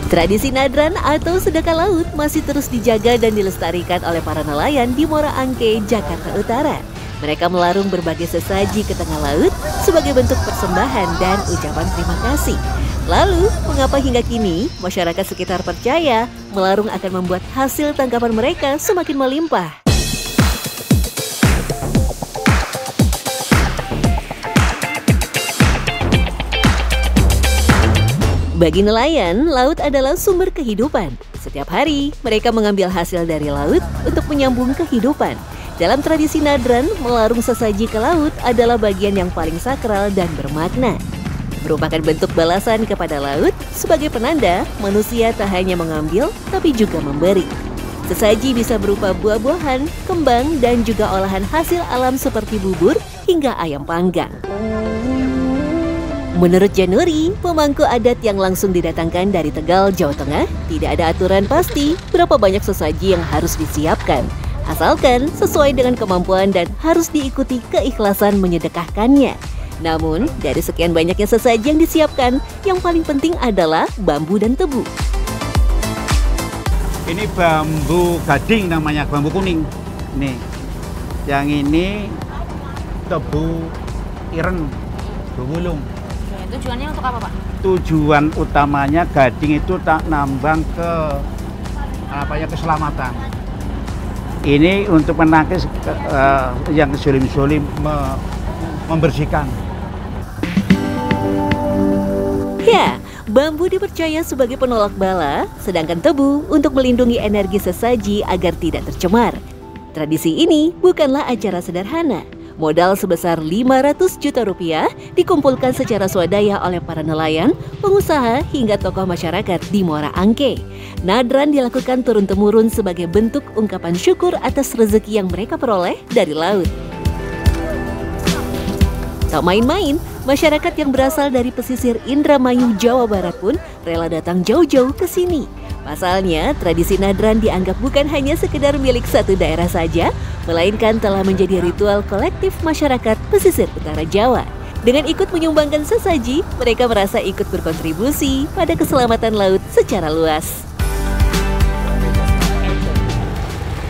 Tradisi nadran atau sedekah laut masih terus dijaga dan dilestarikan oleh para nelayan di Muara Angke, Jakarta Utara. Mereka melarung berbagai sesaji ke tengah laut sebagai bentuk persembahan dan ucapan terima kasih. Lalu, mengapa hingga kini masyarakat sekitar percaya melarung akan membuat hasil tangkapan mereka semakin melimpah? Bagi nelayan, laut adalah sumber kehidupan. Setiap hari, mereka mengambil hasil dari laut untuk menyambung kehidupan. Dalam tradisi nadran, melarung sesaji ke laut adalah bagian yang paling sakral dan bermakna. Merupakan bentuk balasan kepada laut, sebagai penanda manusia tak hanya mengambil, tapi juga memberi. Sesaji bisa berupa buah-buahan, kembang, dan juga olahan hasil alam seperti bubur hingga ayam panggang. Menurut Januri, pemangku adat yang langsung didatangkan dari Tegal, Jawa Tengah, tidak ada aturan pasti berapa banyak sesaji yang harus disiapkan. Asalkan sesuai dengan kemampuan dan harus diikuti keikhlasan menyedekahkannya. Namun, dari sekian banyaknya sesaji yang disiapkan, yang paling penting adalah bambu dan tebu. Ini bambu gading namanya, bambu kuning. Nih, yang ini tebu ireng, bubulung. Tujuannya untuk apa, Pak? Tujuan utamanya gading itu tak nambang ke keselamatan. Ini untuk menangkis yang zolim-zolim, membersihkan. Ya, bambu dipercaya sebagai penolak bala, sedangkan tebu untuk melindungi energi sesaji agar tidak tercemar. Tradisi ini bukanlah acara sederhana. Modal sebesar 500 juta rupiah dikumpulkan secara swadaya oleh para nelayan, pengusaha, hingga tokoh masyarakat di Muara Angke. Nadran dilakukan turun-temurun sebagai bentuk ungkapan syukur atas rezeki yang mereka peroleh dari laut. Tak main-main, masyarakat yang berasal dari pesisir Indramayu, Jawa Barat pun rela datang jauh-jauh ke sini. Pasalnya, tradisi nadran dianggap bukan hanya sekedar milik satu daerah saja, melainkan telah menjadi ritual kolektif masyarakat pesisir utara Jawa. Dengan ikut menyumbangkan sesaji, mereka merasa ikut berkontribusi pada keselamatan laut secara luas.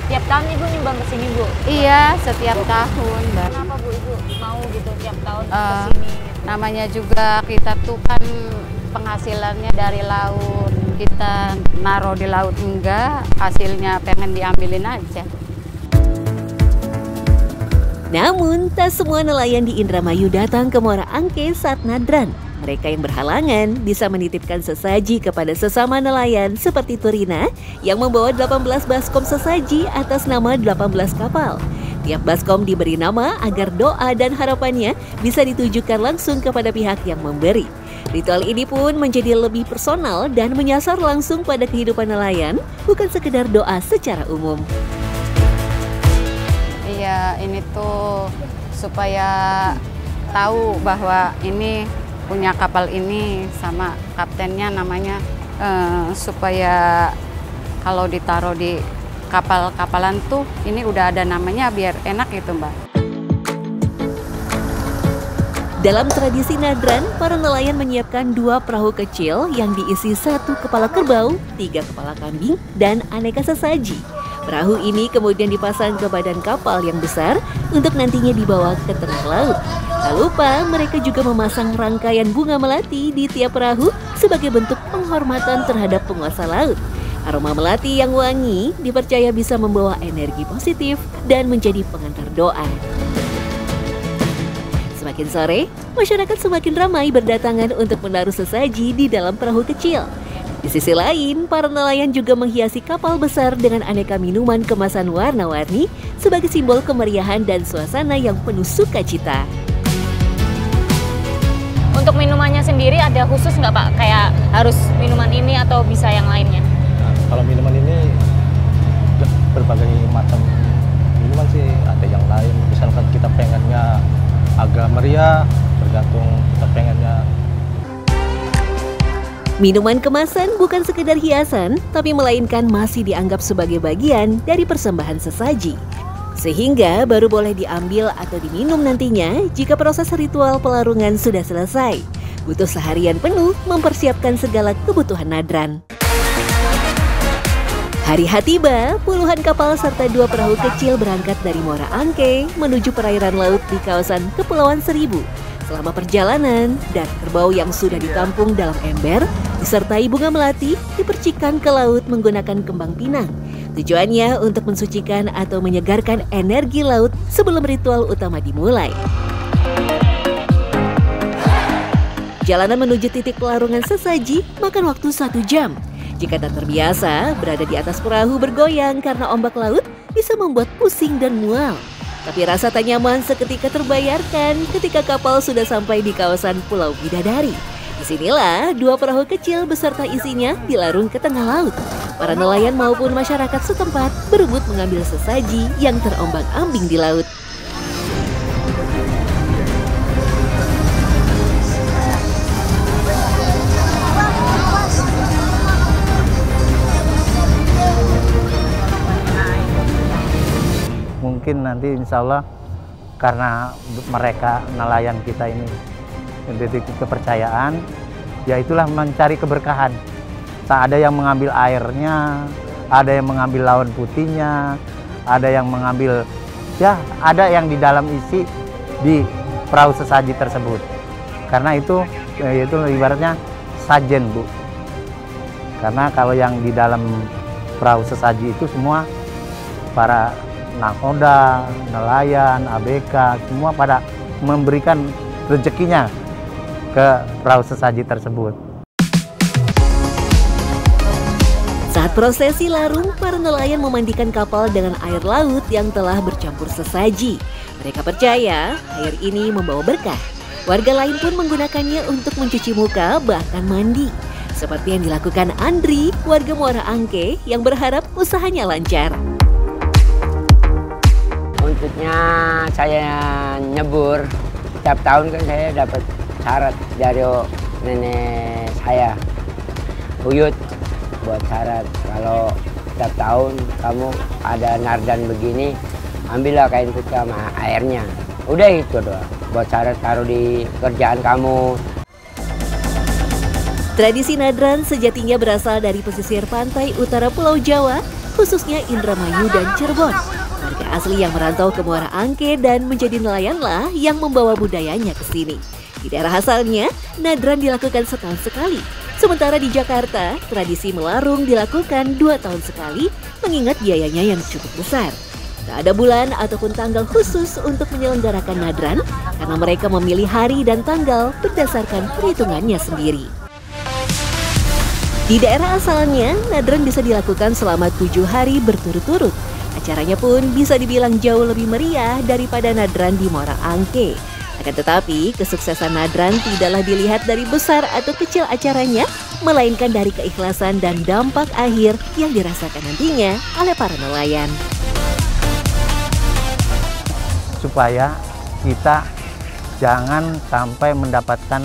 Tiap tahun Ibu nyumbang ke sini, Bu? Iya, setiap tahun, Mbak. Kenapa, Bu, Ibu mau gitu tiap tahun ke sini? Namanya juga kita tuh kan penghasilannya dari laut. Kita naruh di laut enggak, hasilnya pengen diambilin aja. Namun, tak semua nelayan di Indramayu datang ke Muara Angke saat nadran. Mereka yang berhalangan bisa menitipkan sesaji kepada sesama nelayan seperti Turina yang membawa 18 baskom sesaji atas nama 18 kapal. Tiap baskom diberi nama agar doa dan harapannya bisa ditujukan langsung kepada pihak yang memberi. Ritual ini pun menjadi lebih personal dan menyasar langsung pada kehidupan nelayan, bukan sekedar doa secara umum. Iya, ini tuh supaya tahu bahwa ini punya kapal ini sama kaptennya namanya, supaya kalau ditaruh di kapal-kapalan tuh ini udah ada namanya biar enak gitu, Mbak. Dalam tradisi nadran, para nelayan menyiapkan 2 perahu kecil yang diisi 1 kepala kerbau, 3 kepala kambing, dan aneka sesaji. Perahu ini kemudian dipasang ke badan kapal yang besar untuk nantinya dibawa ke tengah laut. Tak lupa, mereka juga memasang rangkaian bunga melati di tiap perahu sebagai bentuk penghormatan terhadap penguasa laut. Aroma melati yang wangi dipercaya bisa membawa energi positif dan menjadi pengantar doa. Semakin sore, masyarakat semakin ramai berdatangan untuk menaruh sesaji di dalam perahu kecil. Di sisi lain, para nelayan juga menghiasi kapal besar dengan aneka minuman kemasan warna-warni sebagai simbol kemeriahan dan suasana yang penuh sukacita. Untuk minumannya sendiri ada khusus nggak, Pak? Kayak harus minuman ini atau bisa yang lainnya? Nah, kalau minuman ini berbagai macam minuman sih, ada yang lain. Misalkan kita pengennya agak meriah, tergantung kita pengennya. Minuman kemasan bukan sekedar hiasan, tapi melainkan masih dianggap sebagai bagian dari persembahan sesaji. Sehingga baru boleh diambil atau diminum nantinya jika proses ritual pelarungan sudah selesai. Butuh seharian penuh mempersiapkan segala kebutuhan nadran. Hari H tiba, puluhan kapal serta 2 perahu kecil berangkat dari Muara Angke menuju perairan laut di kawasan Kepulauan Seribu. Selama perjalanan, darah kerbau yang sudah ditampung dalam ember disertai bunga melati dipercikan ke laut menggunakan kembang pinang. Tujuannya untuk mensucikan atau menyegarkan energi laut sebelum ritual utama dimulai. Jalanan menuju titik pelarungan sesaji makan waktu 1 jam. Jika tak terbiasa, berada di atas perahu bergoyang karena ombak laut bisa membuat pusing dan mual. Tapi rasa tak nyaman seketika terbayarkan ketika kapal sudah sampai di kawasan Pulau Bidadari. Disinilah 2 perahu kecil beserta isinya dilarung ke tengah laut. Para nelayan maupun masyarakat setempat berebut mengambil sesaji yang terombang-ambing di laut. Mungkin nanti insya Allah karena mereka nelayan kita ini memiliki kepercayaan, ya itulah mencari keberkahan. Tak ada yang mengambil airnya, ada yang mengambil lawan putihnya, ada yang mengambil, ya ada yang di dalam isi di perahu sesaji tersebut. Karena itu ibaratnya sajen, Bu. Karena kalau yang di dalam perahu sesaji itu semua para nakoda, nelayan, ABK, semua pada memberikan rezekinya ke perahu sesaji tersebut. Saat prosesi larung, para nelayan memandikan kapal dengan air laut yang telah bercampur sesaji. Mereka percaya air ini membawa berkah. Warga lain pun menggunakannya untuk mencuci muka, bahkan mandi. Seperti yang dilakukan Andri, warga Muara Angke yang berharap usahanya lancar. Untuknya saya nyebur, setiap tahun kan saya dapat syarat dari nenek saya, buyut buat syarat. Kalau setiap tahun kamu ada nardan begini, ambillah kain putih sama airnya. Udah itu doang, buat syarat taruh di kerjaan kamu. Tradisi nadran sejatinya berasal dari pesisir pantai utara Pulau Jawa, khususnya Indramayu dan Cirebon. Warga asli yang merantau ke Muara Angke dan menjadi nelayanlah yang membawa budayanya ke sini. Di daerah asalnya, nadran dilakukan setahun sekali. Sementara di Jakarta, tradisi melarung dilakukan 2 tahun sekali, mengingat biayanya yang cukup besar. Tak ada bulan ataupun tanggal khusus untuk menyelenggarakan nadran, karena mereka memilih hari dan tanggal berdasarkan perhitungannya sendiri. Di daerah asalnya, nadran bisa dilakukan selama 7 hari berturut-turut. Acaranya pun bisa dibilang jauh lebih meriah daripada nadran di Muara Angke. Akan tetapi, kesuksesan nadran tidaklah dilihat dari besar atau kecil acaranya, melainkan dari keikhlasan dan dampak akhir yang dirasakan nantinya oleh para nelayan. Supaya kita jangan sampai mendapatkan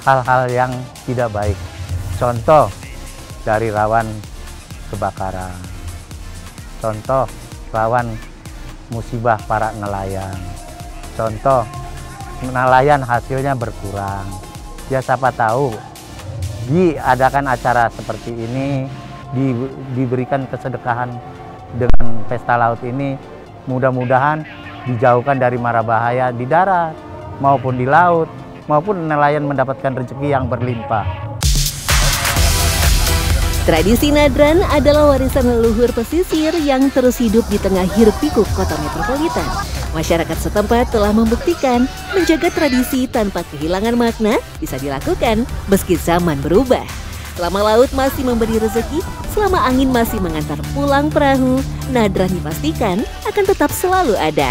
hal-hal yang tidak baik. Contoh dari rawan kebakaran, contoh rawan musibah para nelayan, contoh nelayan hasilnya berkurang. Ya siapa tahu diadakan acara seperti ini, diberikan kesedekahan dengan pesta laut ini, mudah-mudahan dijauhkan dari mara bahaya di darat maupun di laut, maupun nelayan mendapatkan rezeki yang berlimpah. Tradisi nadran adalah warisan leluhur pesisir yang terus hidup di tengah hiruk-pikuk kota metropolitan. Masyarakat setempat telah membuktikan menjaga tradisi tanpa kehilangan makna bisa dilakukan meski zaman berubah. Selama laut masih memberi rezeki, selama angin masih mengantar pulang perahu, nadran dipastikan akan tetap selalu ada.